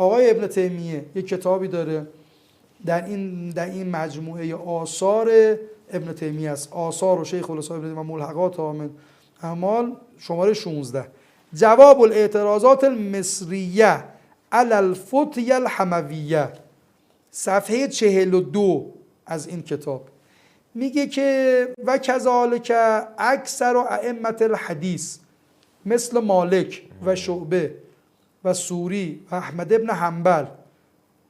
آقای ابن تیمیه یک کتابی داره در این مجموعه آثار ابن تیمیه است، آثار و شیخ الاسلام ابن تیمیه و ملحقات من اعمال، شماره 16. جواب الاعتراضات المصریه علی الفتیه الحمویه، صفحه 42 از این کتاب میگه که و کذالک اکثر ائمه الحدیث مثل مالک و شعبه و سوری و احمد ابن حنبل.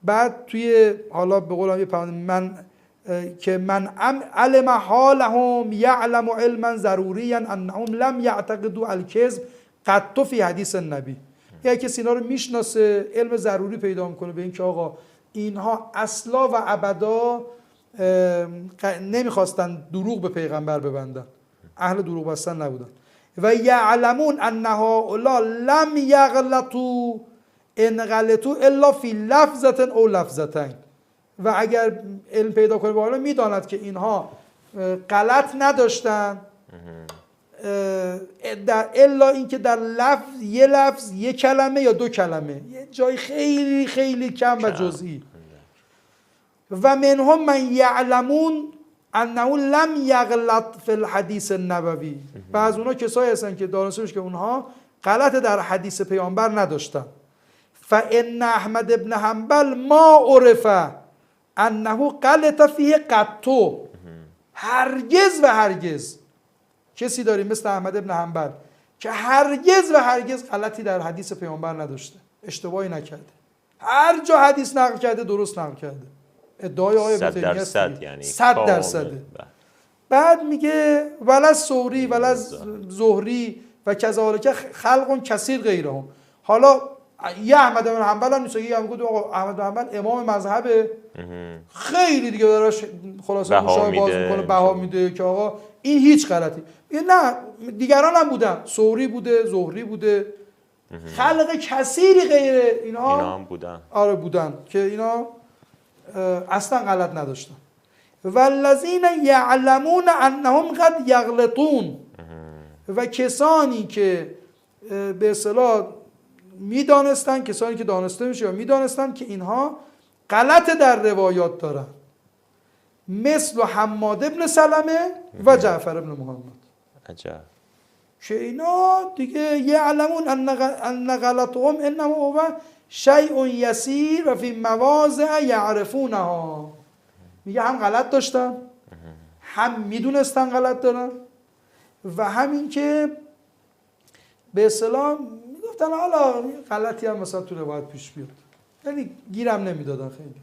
بعد توی حالا به قولم من علم حالهم یعلم علما ضروریا انهم لم یعتقدوا الکذب قط فی حدیث النبی. یعنی کسی اینا رو میشناسه، علم ضروری پیدا میکنه به این که آقا اینها اصلا و ابدا نمیخواستن دروغ به پیغمبر ببندن، اهل دروغ بستن نبودن. و یعلمون ان هؤلاء لم یغلطوا ان غلطوا الا فی لفظه او لفظتین. و اگر علم پیدا کنه بالا میداند که اینها غلط نداشتن در الا اینکه در لفظ، یه لفظ، یه کلمه یا دو کلمه، یه جای خیلی خیلی کم و جزئی. و منهم من یعلمون انه لم یغلط فی الحدیث النبوی. بعض اونها کسایی هستن که دانسته میشه که اونها غلط در حدیث پیامبر نداشتن. فان احمد ابن حنبل ما عرف انه غلط فیه قط، هرگز و هرگز کسی داریم مثل احمد ابن حنبل که هرگز و هرگز غلطی در حدیث پیامبر نداشته، اشتباهی نکرده، هر جا حدیث نقل کرده درست نقل کرده. ادعای آقای ابن تیمیه است، 100%، یعنی 100%. بعد میگه ولا ثوری ولا زهری و کذالک خلق کثیر غیرهم. حالا یه احمد بن حنبل هم نیست، یه میگه آقا احمد بن حنبل امام مذهبه، خیلی دیگه داره خلاصه مشابه باز میکنه، بها میده که آقا این هیچ غلطی. نه دیگران هم بودن، ثوری بوده، زهری بوده، خلق کثیری غیر اینا هم بودن. آره بودن که اینا اصلا غلط نداشتن. والذین یعلمون انهم قد یغلطون، و کسانی که به اصطلاح میدانستن، کسانی که دانسته میشه یا میدانستن که اینها غلط در روایات دارن، مثل حماد ابن سلمه و جعفر ابن محمد. عجب. که اینا دیگه یعلمون ان غلطهم انما هو شیء یسیر و فی مواضع یعرفونها. میگه هم غلط داشتن، هم میدونستن غلط دارن، و همین که به اصطلاح میگفتن حالا غلطی هم مثلا تو روایت پیش بیاد، یعنی گیرم نمیدادن خیلی.